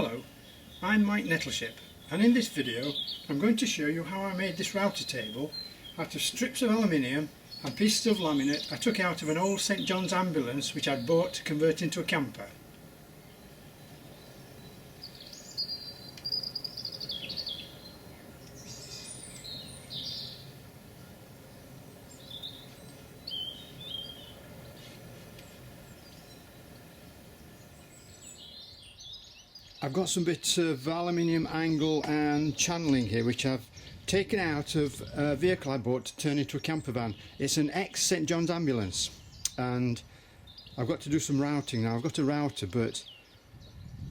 Hello, I'm Mike Nettleship, and in this video I'm going to show you how I made this router table out of strips of aluminium and pieces of laminate I took out of an old St John's ambulance which I'd bought to convert into a camper. I've got some bits of aluminium angle and channeling here which I've taken out of a vehicle I bought to turn into a camper van. It's an ex St John's ambulance and I've got to do some routing now. I've got a router but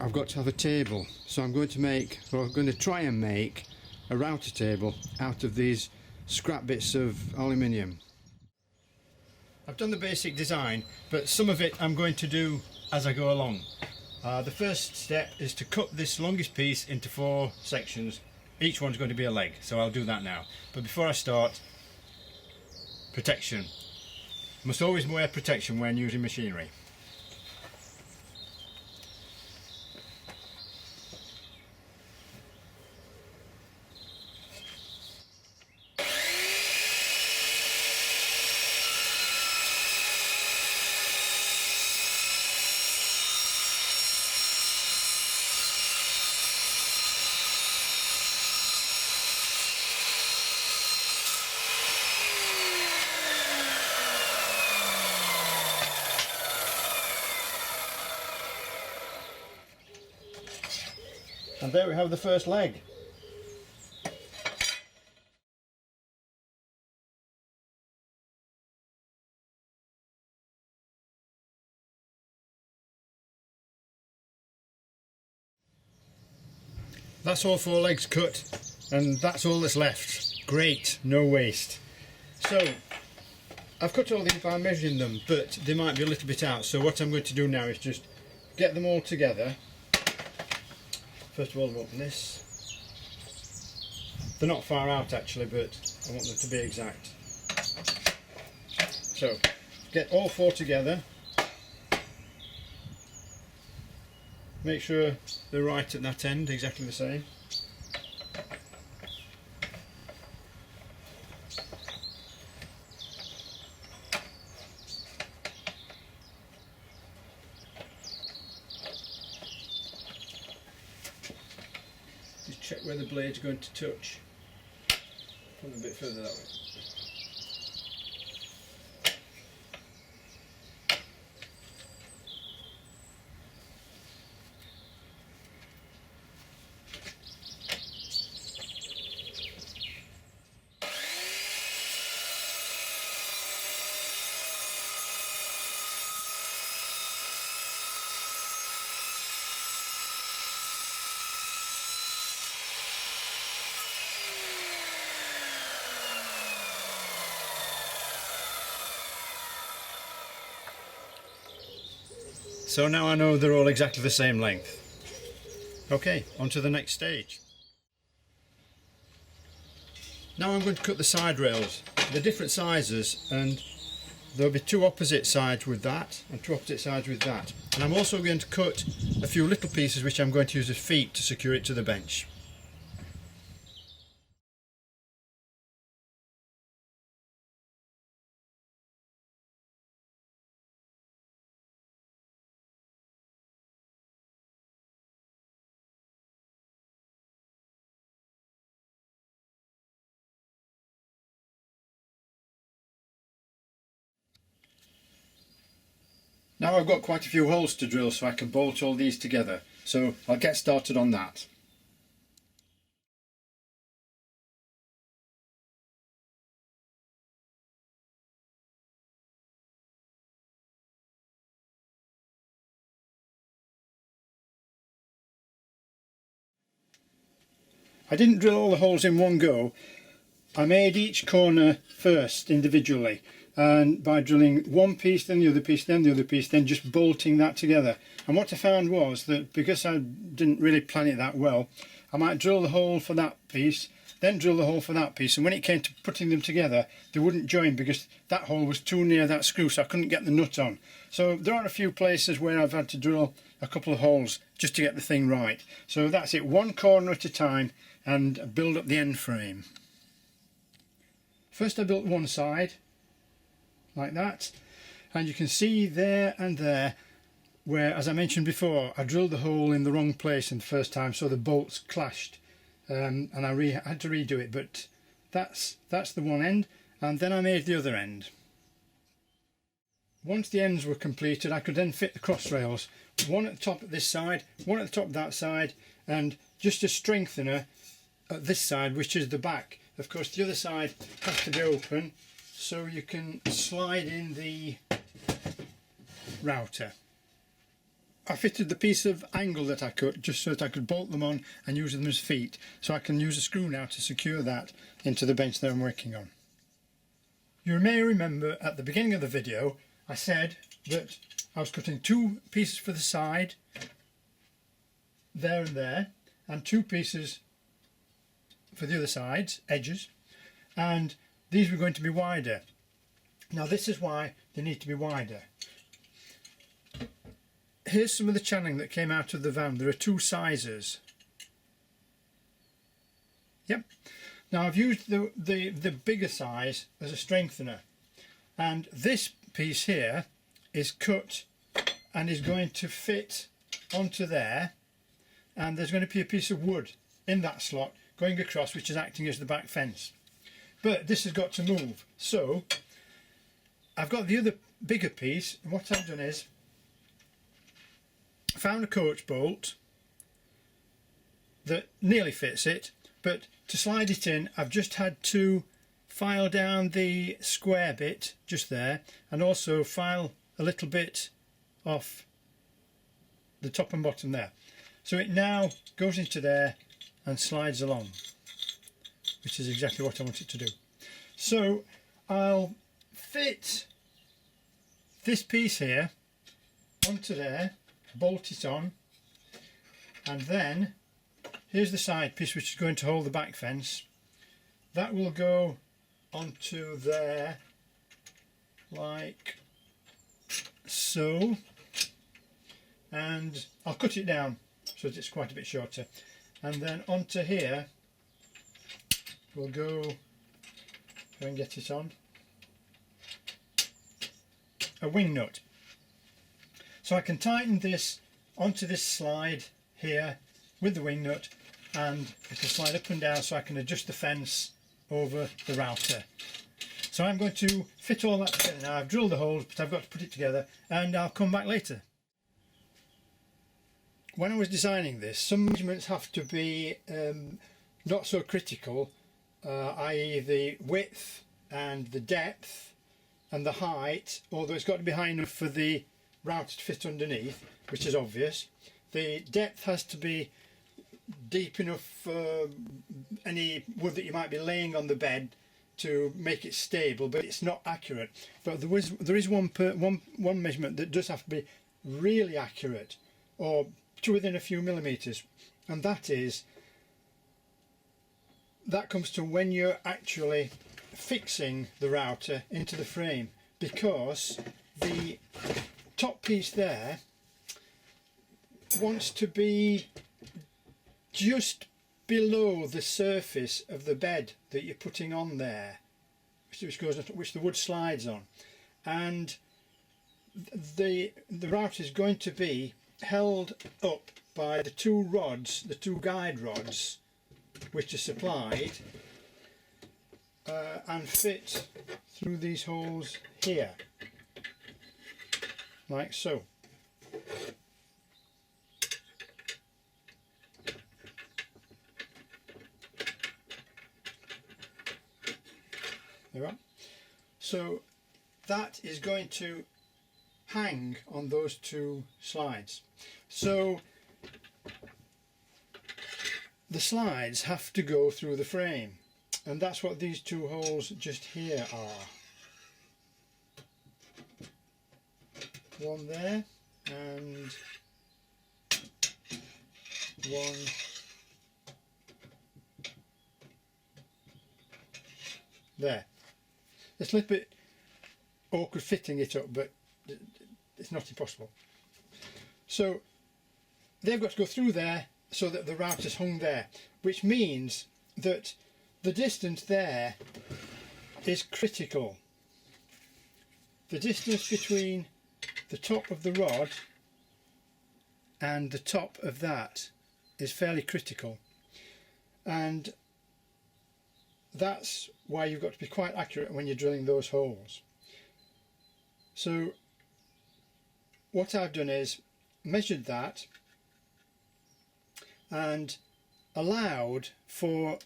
I've got to have a table, so I'm going to try and make a router table out of these scrap bits of aluminium. I've done the basic design, but some of it I'm going to do as I go along. The first step is to cut this longest piece into 4 sections. Each one's going to be a leg, so I'll do that now. But before I start, protection. Must always wear protection when using machinery. And there we have the first leg. That's all 4 legs cut, and that's all that's left. Great, no waste. So I've cut all these by measuring them, but they might be a little bit out, so what I'm going to do now is just get them all together. First of all, I'll open this. They're not far out actually, but I want them to be exact. So, get all 4 together. Make sure they're right at that end, exactly the same. Just check where the blade's going to touch. Probably a bit further that way. So now I know they're all exactly the same length. Okay, on to the next stage. Now I'm going to cut the side rails. They're different sizes and there'll be 2 opposite sides with that and 2 opposite sides with that. And I'm also going to cut a few little pieces which I'm going to use as feet to secure it to the bench. Now I've got quite a few holes to drill so I can bolt all these together, so I'll get started on that. I didn't drill all the holes in one go. I made each corner first individually, and by drilling one piece, then the other piece, then the other piece, then just bolting that together. And what I found was that because I didn't really plan it that well, I might drill the hole for that piece, then drill the hole for that piece, and when it came to putting them together they wouldn't join because that hole was too near that screw, so I couldn't get the nut on. So there are a few places where I've had to drill a couple of holes just to get the thing right. So that's it, one corner at a time, and build up the end frame. First I built one side like that, and you can see there and there where, as I mentioned before, I drilled the hole in the wrong place in the first time, so the bolts clashed, and I had to redo it. But that's the one end, and then I made the other end. Once the ends were completed, I could then fit the cross rails, one at the top at this side, one at the top of that side, and just a strengthener at this side, which is the back. Of course, the other side has to be open so you can slide in the router. I fitted the piece of angle that I cut just so that I could bolt them on and use them as feet, so I can use a screw now to secure that into the bench that I'm working on. You may remember at the beginning of the video I said that I was cutting two pieces for the side, there and there, and two pieces for the other sides, edges, and these were going to be wider. Now this is why they need to be wider. Here's some of the channeling that came out of the van. There are two sizes. Yep. Now I've used the bigger size as a strengthener, and this piece here is cut and is going to fit onto there, and there's going to be a piece of wood in that slot going across, which is acting as the back fence. But this has got to move, so I've got the other bigger piece, and what I've done is found a coach bolt that nearly fits it, but to slide it in I've just had to file down the square bit just there, and also file a little bit off the top and bottom there, so it now goes into there and slides along, which is exactly what I want it to do. So I'll fit this piece here onto there, bolt it on, and then here's the side piece which is going to hold the back fence. That will go onto there like so, and I'll cut it down so that it's quite a bit shorter, and then onto here we'll go and get it on a wing nut. So I can tighten this onto this slide here with the wing nut, and it can slide up and down so I can adjust the fence over the router. So I'm going to fit all that together now. I've drilled the holes, but I've got to put it together, and I'll come back later. When I was designing this, some measurements have to be not so critical, i.e. the width and the depth and the height, although it's got to be high enough for the router to fit underneath, which is obvious. The depth has to be deep enough for any wood that you might be laying on the bed to make it stable, but it's not accurate. But there is one measurement that does have to be really accurate, or to within a few millimeters, and that comes to when you're actually fixing the router into the frame, because the top piece there wants to be just below the surface of the bed that you're putting on there, which the wood slides on, and the router is going to be held up by the two rods, the two guide rods, which are supplied and fit through these holes here, like so. There we are. So that is going to hang on those two slides. So the slides have to go through the frame, and that's what these two holes just here are. One there and one there. It's a little bit awkward fitting it up, but it's not impossible. So they've got to go through there so that the router's hung there, which means that the distance there is critical. The distance between the top of the rod and the top of that is fairly critical, and that's why you've got to be quite accurate when you're drilling those holes. So what I've done is measured that and allowed for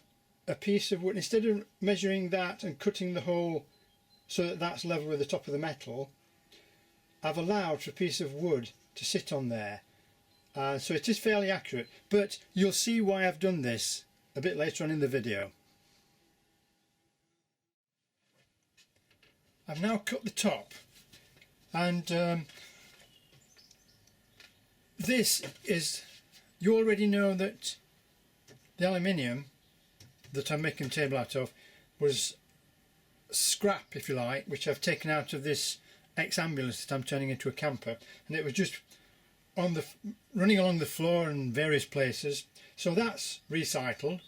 a piece of wood, instead of measuring that and cutting the hole so that that's level with the top of the metal, I've allowed for a piece of wood to sit on there. So it is fairly accurate, but you'll see why I've done this a bit later on in the video. I've now cut the top, and this is, you already know that the aluminium that I'm making the table out of was scrap, if you like, which I've taken out of this ex-ambulance that I'm turning into a camper, and it was just on the running along the floor in various places, so that's recycled.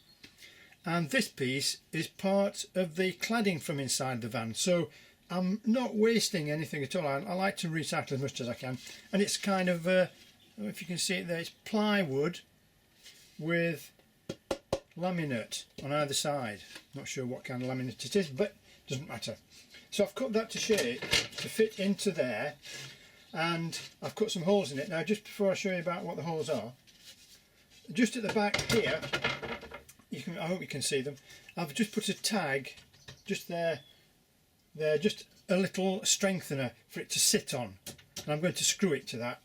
And this piece is part of the cladding from inside the van, so I'm not wasting anything at all. I like to recycle as much as I can, and it's kind of if you can see it there, it's plywood with laminate on either side. Not sure what kind of laminate it is, but it doesn't matter. So I've cut that to shape to fit into there, and I've cut some holes in it. Now, just before I show you about what the holes are, just at the back here, I hope you can see them, I've just put a tag just there, just a little strengthener for it to sit on, and I'm going to screw it to that.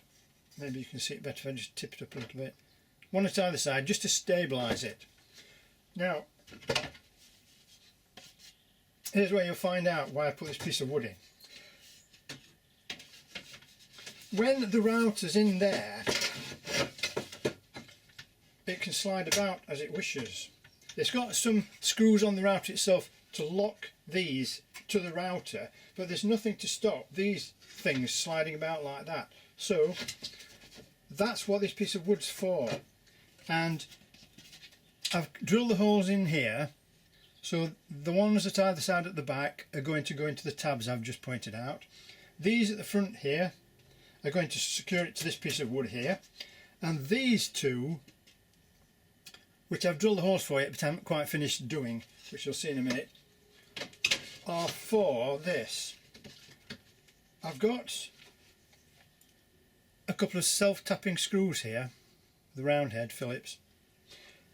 Maybe you can see it better if I just tip it up a little bit, one at either side, just to stabilise it. Now, here's where you'll find out why I put this piece of wood in. When the router's in there, it can slide about as it wishes. It's got some screws on the router itself to lock these to the router, but there's nothing to stop these things sliding about like that. So that's what this piece of wood's for. And I've drilled the holes in here, so the ones at either side at the back are going to go into the tabs I've just pointed out. These at the front here are going to secure it to this piece of wood here, and these two, which I've drilled the holes for yet but haven't quite finished doing, which you'll see in a minute, are for this. I've got a couple of self-tapping screws here, the round head Phillips,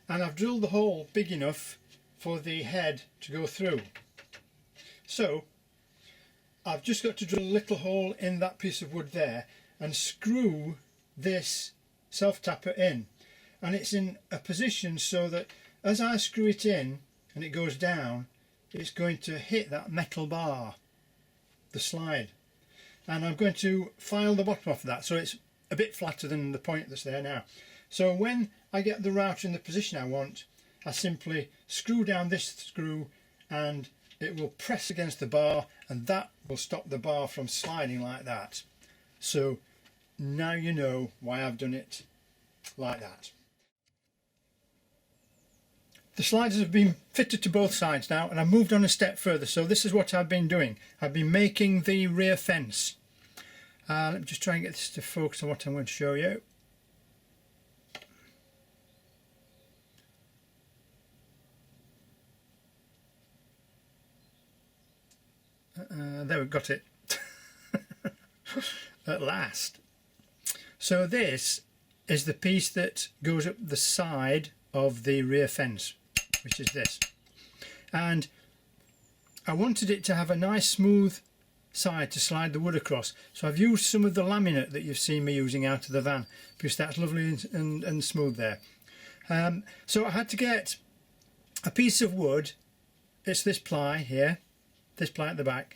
and I've drilled the hole big enough for the head to go through. So I've just got to drill a little hole in that piece of wood there and screw this self-tapper in, and it's in a position so that as I screw it in and it goes down, it's going to hit that metal bar, the slide, and I'm going to file the bottom off of that so it's a bit flatter than the point that's there now. So when I get the router in the position I want, I simply screw down this screw and it will press against the bar, and that will stop the bar from sliding like that. So now you know why I've done it like that. The sliders have been fitted to both sides now, and I've moved on a step further. So this is what I've been doing. I've been making the rear fence. Let me just try and get this to focus on what I'm going to show you. There, we've got it. At last. So this is the piece that goes up the side of the rear fence, which is this, and I wanted it to have a nice smooth side to slide the wood across, so I've used some of the laminate that you've seen me using out of the van, because that's lovely and smooth there. So I had to get a piece of wood, it's this ply here, this ply at the back,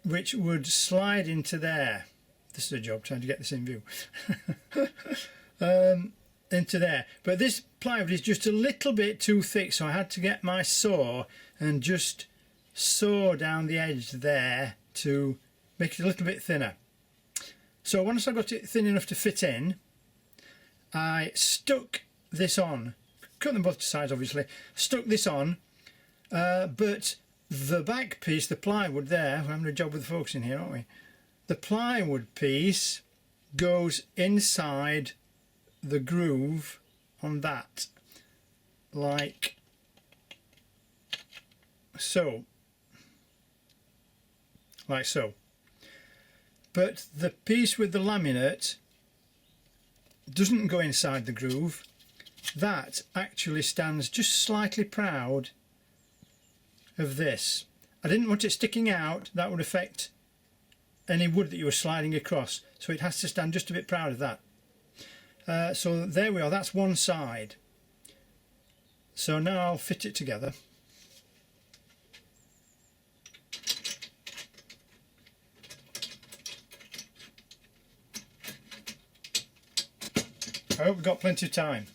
which would slide into there. This is a job trying to get this in view. Into there, but this plywood is just a little bit too thick, so I had to get my saw and just saw down the edge there to make it a little bit thinner. So once I got it thin enough to fit in, I stuck this on, cut them both sides obviously, stuck this on, but the back piece, the plywood there, we're having a job with the focusing here, aren't we? The plywood piece goes inside the groove on that, like so. Like so. But the piece with the laminate doesn't go inside the groove. That actually stands just slightly proud of this. I didn't want it sticking out, that would affect any wood that you were sliding across, so it has to stand just a bit proud of that. So there we are, that's one side. So now I'll fit it together. I hope we've got plenty of time.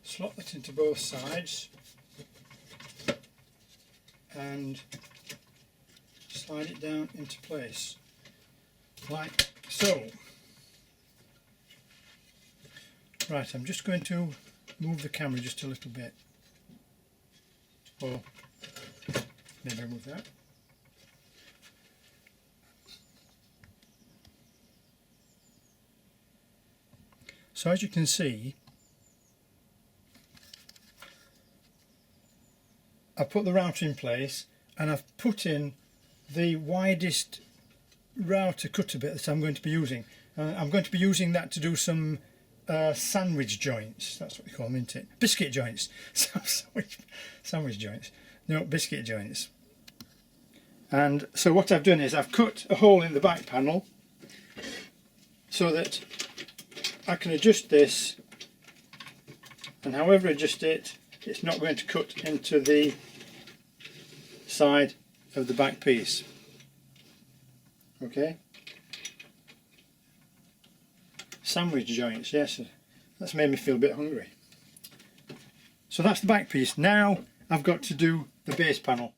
Slot that into both sides and slide it down into place like so. Right, I'm just going to move the camera just a little bit, or maybe I'll move that. So as you can see, I've put the router in place and I've put in the widest router cutter bit that I'm going to be using. I'm going to be using that to do some sandwich joints. That's what we call them, isn't it? Biscuit joints. Sandwich joints. No, biscuit joints. And so what I've done is I've cut a hole in the back panel so that I can adjust this, and however I adjust it, it's not going to cut into the side of the back piece. Okay? Sandwich joints, yes, that's made me feel a bit hungry. So that's the back piece. Now I've got to do the base panel.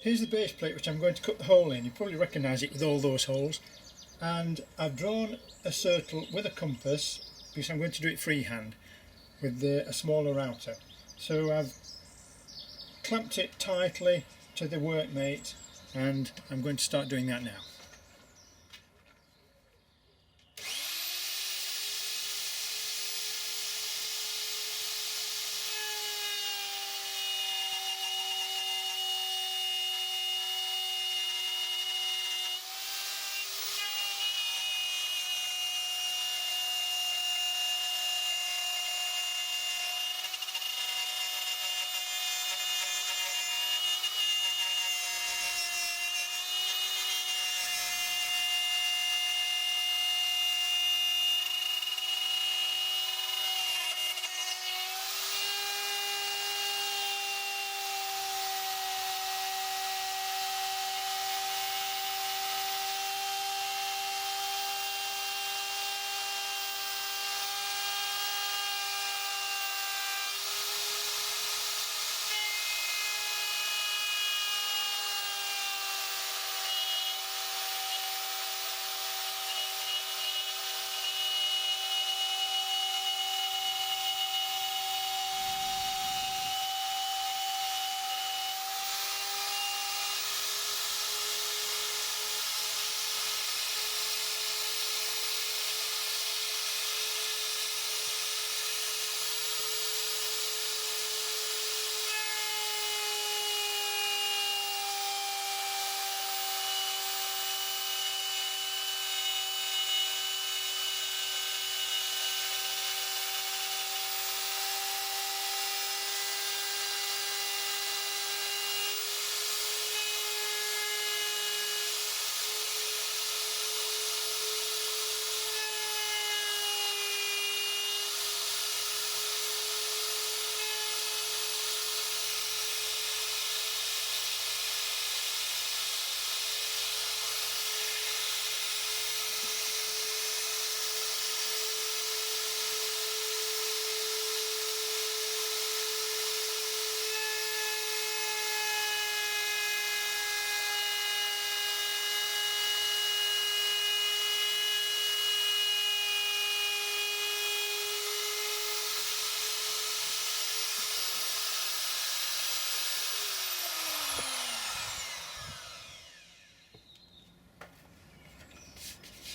Here's the base plate which I'm going to cut the hole in. You probably recognise it with all those holes. And I've drawn a circle with a compass because I'm going to do it freehand with a smaller router. So I've clamped it tightly to the workmate and I'm going to start doing that now.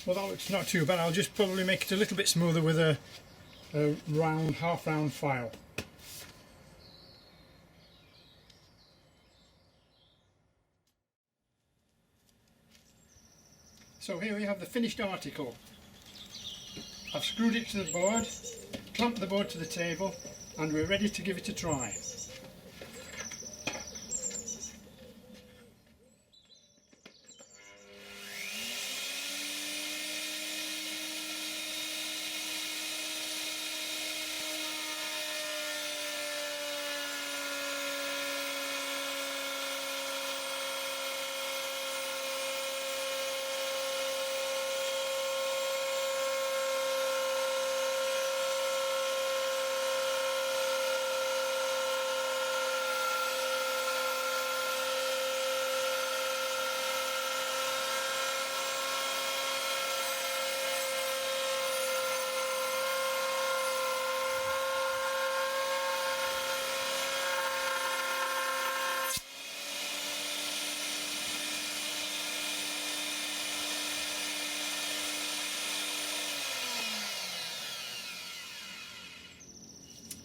Well, that looks not too bad. I'll just probably make it a little bit smoother with a round, half round file. So here we have the finished article. I've screwed it to the board, clamped the board to the table, and we're ready to give it a try.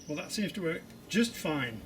Well, that seems to work just fine.